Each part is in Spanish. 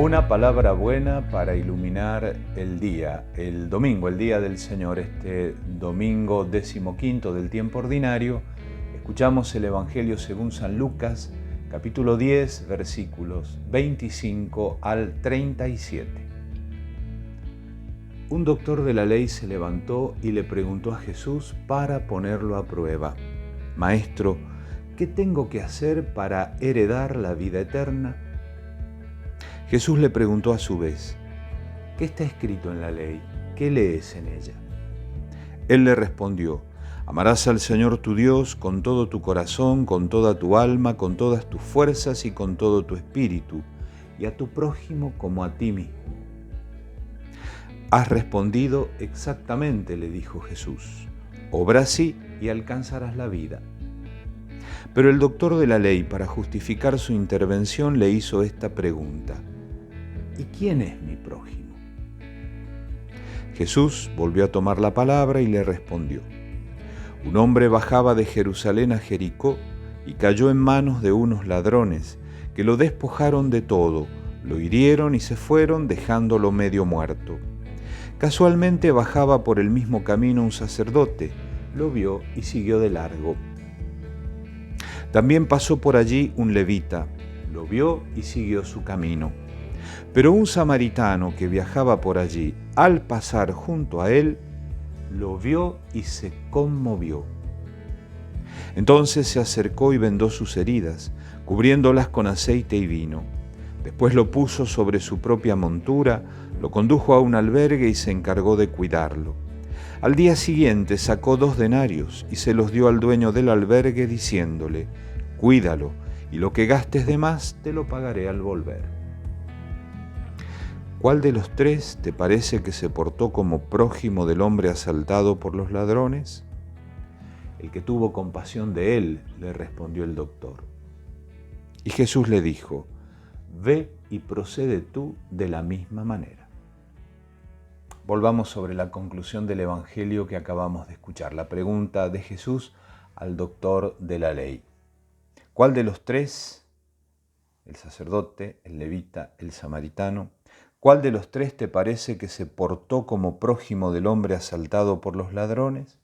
Una palabra buena para iluminar el día, el domingo, el día del Señor, este domingo 15 del tiempo ordinario. Escuchamos el Evangelio según San Lucas, capítulo 10, versículos 25 al 37. Un doctor de la ley se levantó y le preguntó a Jesús para ponerlo a prueba: Maestro, ¿qué tengo que hacer para heredar la vida eterna? Jesús le preguntó a su vez: ¿qué está escrito en la ley? ¿Qué lees en ella? Él le respondió: amarás al Señor tu Dios con todo tu corazón, con toda tu alma, con todas tus fuerzas y con todo tu espíritu, y a tu prójimo como a ti mismo. Has respondido exactamente, le dijo Jesús. Obra así y alcanzarás la vida. Pero el doctor de la ley, para justificar su intervención, le hizo esta pregunta: ¿y quién es mi prójimo? Jesús volvió a tomar la palabra y le respondió: un hombre bajaba de Jerusalén a Jericó y cayó en manos de unos ladrones que lo despojaron de todo, lo hirieron y se fueron dejándolo medio muerto. Casualmente bajaba por el mismo camino un sacerdote, lo vio y siguió de largo. También pasó por allí un levita, lo vio y siguió su camino. Pero un samaritano que viajaba por allí, al pasar junto a él, lo vio y se conmovió. Entonces se acercó y vendó sus heridas, cubriéndolas con aceite y vino. Después lo puso sobre su propia montura, lo condujo a un albergue y se encargó de cuidarlo. Al día siguiente sacó 2 denarios y se los dio al dueño del albergue diciéndole: cuídalo, y lo que gastes de más te lo pagaré al volver. ¿Cuál de los 3 te parece que se portó como prójimo del hombre asaltado por los ladrones? El que tuvo compasión de él, le respondió el doctor. Y Jesús le dijo: ve y procede tú de la misma manera. Volvamos sobre la conclusión del Evangelio que acabamos de escuchar, la pregunta de Jesús al doctor de la ley. ¿Cuál de los 3, el sacerdote, el levita, el samaritano, cuál de los 3 te parece que se portó como prójimo del hombre asaltado por los ladrones?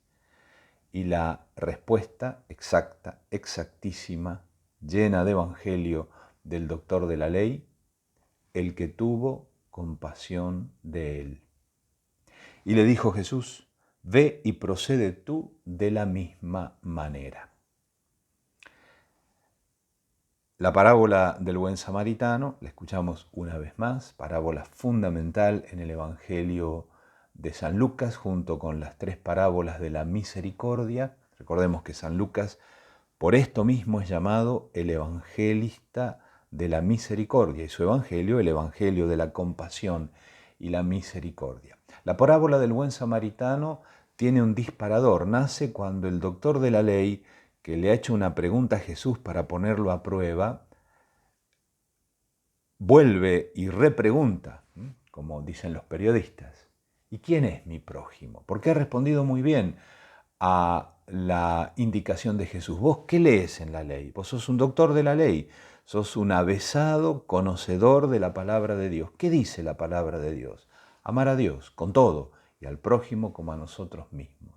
Y la respuesta exacta, exactísima, llena de evangelio del doctor de la ley: el que tuvo compasión de él. Y le dijo Jesús: ve y procede tú de la misma manera. La parábola del buen samaritano, la escuchamos una vez más, parábola fundamental en el Evangelio de San Lucas, junto con las 3 parábolas de la misericordia. Recordemos que San Lucas, por esto mismo, es llamado el evangelista de la misericordia, y su evangelio, el evangelio de la compasión y la misericordia. La parábola del buen samaritano tiene un disparador, nace cuando el doctor de la ley, que le ha hecho una pregunta a Jesús para ponerlo a prueba, vuelve y repregunta, como dicen los periodistas: ¿y quién es mi prójimo? Porque ha respondido muy bien a la indicación de Jesús. ¿Vos qué lees en la ley? Vos sos un doctor de la ley, sos un avezado conocedor de la palabra de Dios. ¿Qué dice la palabra de Dios? Amar a Dios con todo y al prójimo como a nosotros mismos.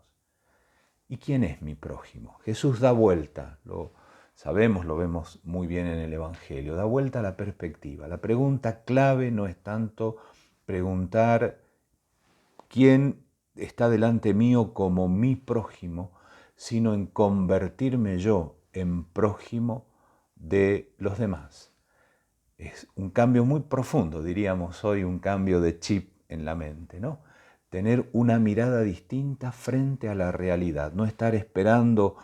¿Y quién es mi prójimo? Jesús da vuelta, lo sabemos, lo vemos muy bien en el Evangelio, da vuelta a la perspectiva. La pregunta clave no es tanto preguntar quién está delante mío como mi prójimo, sino en convertirme yo en prójimo de los demás. Es un cambio muy profundo, diríamos hoy, un cambio de chip en la mente, ¿no? Tener una mirada distinta frente a la realidad, no estar esperando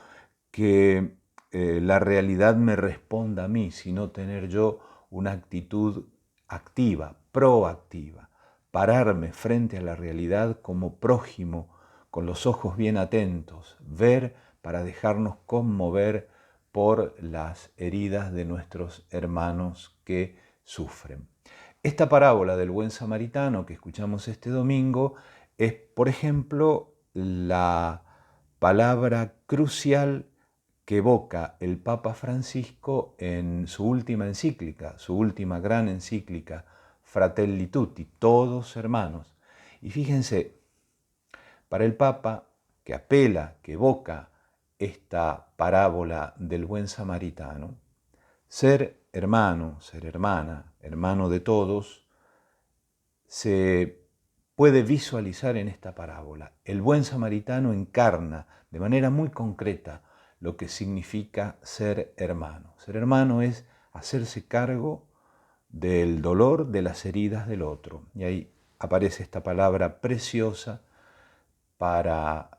que la realidad me responda a mí, sino tener yo una actitud activa, proactiva, pararme frente a la realidad como prójimo, con los ojos bien atentos, ver para dejarnos conmover por las heridas de nuestros hermanos que sufren. Esta parábola del buen samaritano que escuchamos este domingo es, por ejemplo, la palabra crucial que evoca el Papa Francisco en su última encíclica, su última gran encíclica, fratelli tutti, todos hermanos. Y fíjense, para el Papa, que apela, que evoca esta parábola del buen samaritano, ser hermano, ser hermana, hermano de todos, se puede visualizar en esta parábola. El buen samaritano encarna de manera muy concreta lo que significa ser hermano. Ser hermano es hacerse cargo del dolor, de las heridas del otro. Y ahí aparece esta palabra preciosa para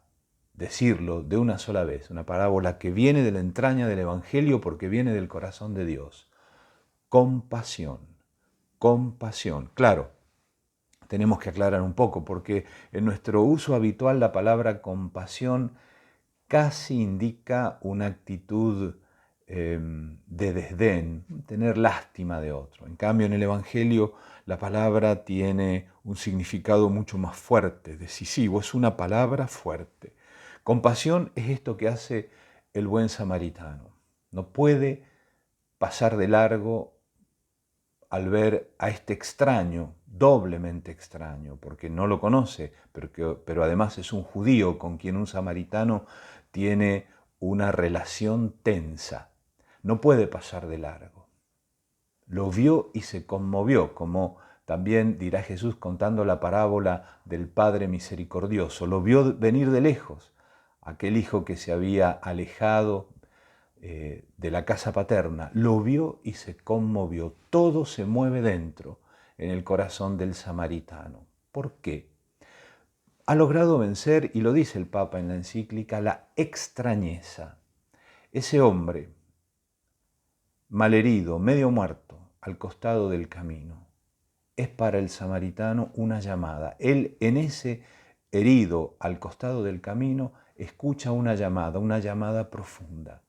decirlo de una sola vez, una parábola que viene de la entraña del Evangelio porque viene del corazón de Dios. Compasión, compasión. Claro, tenemos que aclarar un poco porque en nuestro uso habitual la palabra compasión casi indica una actitud de desdén, tener lástima de otro. En cambio, en el Evangelio la palabra tiene un significado mucho más fuerte, decisivo, es una palabra fuerte. Compasión es esto que hace el buen samaritano. No puede pasar de largo al ver a este extraño, doblemente extraño, porque no lo conoce, pero además es un judío con quien un samaritano tiene una relación tensa. No puede pasar de largo. Lo vio y se conmovió, como también dirá Jesús contando la parábola del Padre Misericordioso. Lo vio venir de lejos, aquel hijo que se había alejado de la casa paterna, lo vio y se conmovió. Todo se mueve dentro, en el corazón del samaritano. ¿Por qué? Ha logrado vencer, y lo dice el Papa en la encíclica, la extrañeza. Ese hombre, malherido, medio muerto, al costado del camino, es para el samaritano una llamada. Él, en ese herido al costado del camino, escucha una llamada profunda.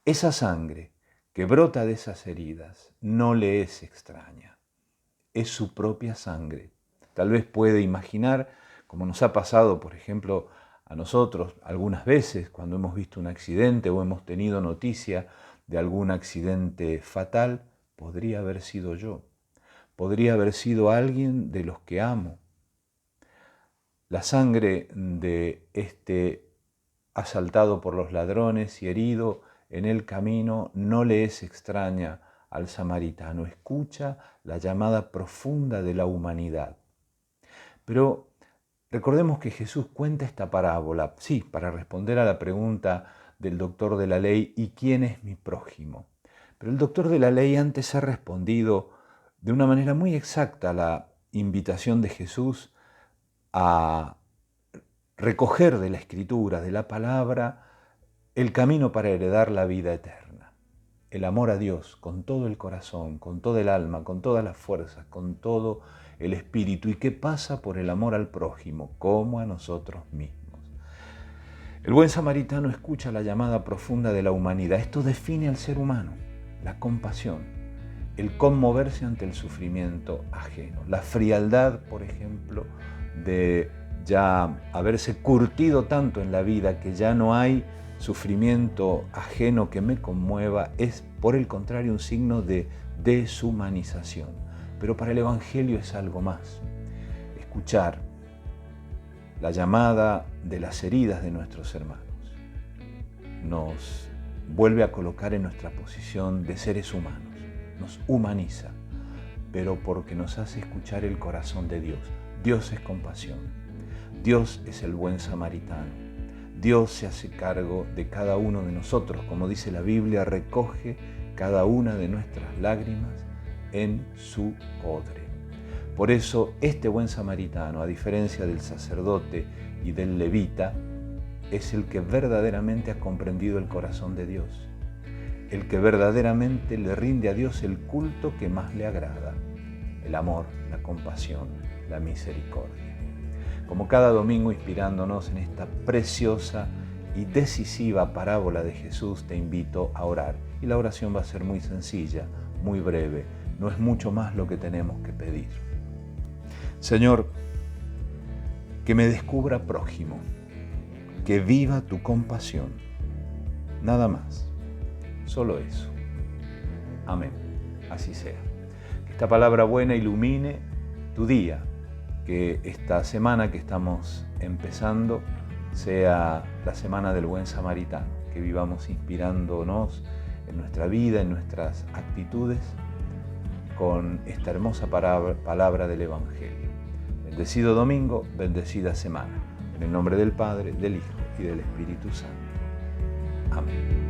Esa sangre que brota de esas heridas no le es extraña, es su propia sangre. Tal vez puede imaginar, como nos ha pasado, por ejemplo, a nosotros algunas veces cuando hemos visto un accidente o hemos tenido noticia de algún accidente fatal, podría haber sido yo, podría haber sido alguien de los que amo. La sangre de este asaltado por los ladrones y herido en el camino no le es extraña al samaritano. Escucha la llamada profunda de la humanidad. Pero recordemos que Jesús cuenta esta parábola, sí, para responder a la pregunta del doctor de la ley, ¿y quién es mi prójimo? Pero el doctor de la ley antes ha respondido de una manera muy exacta a la invitación de Jesús a recoger de la Escritura, de la palabra, el camino para heredar la vida eterna. El amor a Dios con todo el corazón, con toda el alma, con todas las fuerzas, con todo el espíritu. ¿Y qué pasa por el amor al prójimo? Como a nosotros mismos. El buen samaritano escucha la llamada profunda de la humanidad. Esto define al ser humano, la compasión, el conmoverse ante el sufrimiento ajeno, la frialdad, por ejemplo, de ya haberse curtido tanto en la vida que ya no hay sufrimiento ajeno que me conmueva, es por el contrario un signo de deshumanización. Pero para el Evangelio es algo más. Escuchar la llamada de las heridas de nuestros hermanos nos vuelve a colocar en nuestra posición de seres humanos, nos humaniza, pero porque nos hace escuchar el corazón de Dios. Dios es compasión, Dios es el buen samaritano, Dios se hace cargo de cada uno de nosotros, como dice la Biblia, recoge cada una de nuestras lágrimas en su odre. Por eso este buen samaritano, a diferencia del sacerdote y del levita, es el que verdaderamente ha comprendido el corazón de Dios, el que verdaderamente le rinde a Dios el culto que más le agrada, el amor, la compasión, la misericordia. Como cada domingo, inspirándonos en esta preciosa y decisiva parábola de Jesús, te invito a orar. Y la oración va a ser muy sencilla, muy breve, no es mucho más lo que tenemos que pedir. Señor, que me descubra prójimo, que viva tu compasión, nada más, solo eso. Amén, así sea. esta palabra buena ilumine tu día, que esta semana que estamos empezando sea la semana del buen samaritano, que vivamos inspirándonos en nuestra vida, en nuestras actitudes, con esta hermosa palabra del Evangelio. Bendecido domingo, bendecida semana. En el nombre del Padre, del Hijo y del Espíritu Santo. Amén.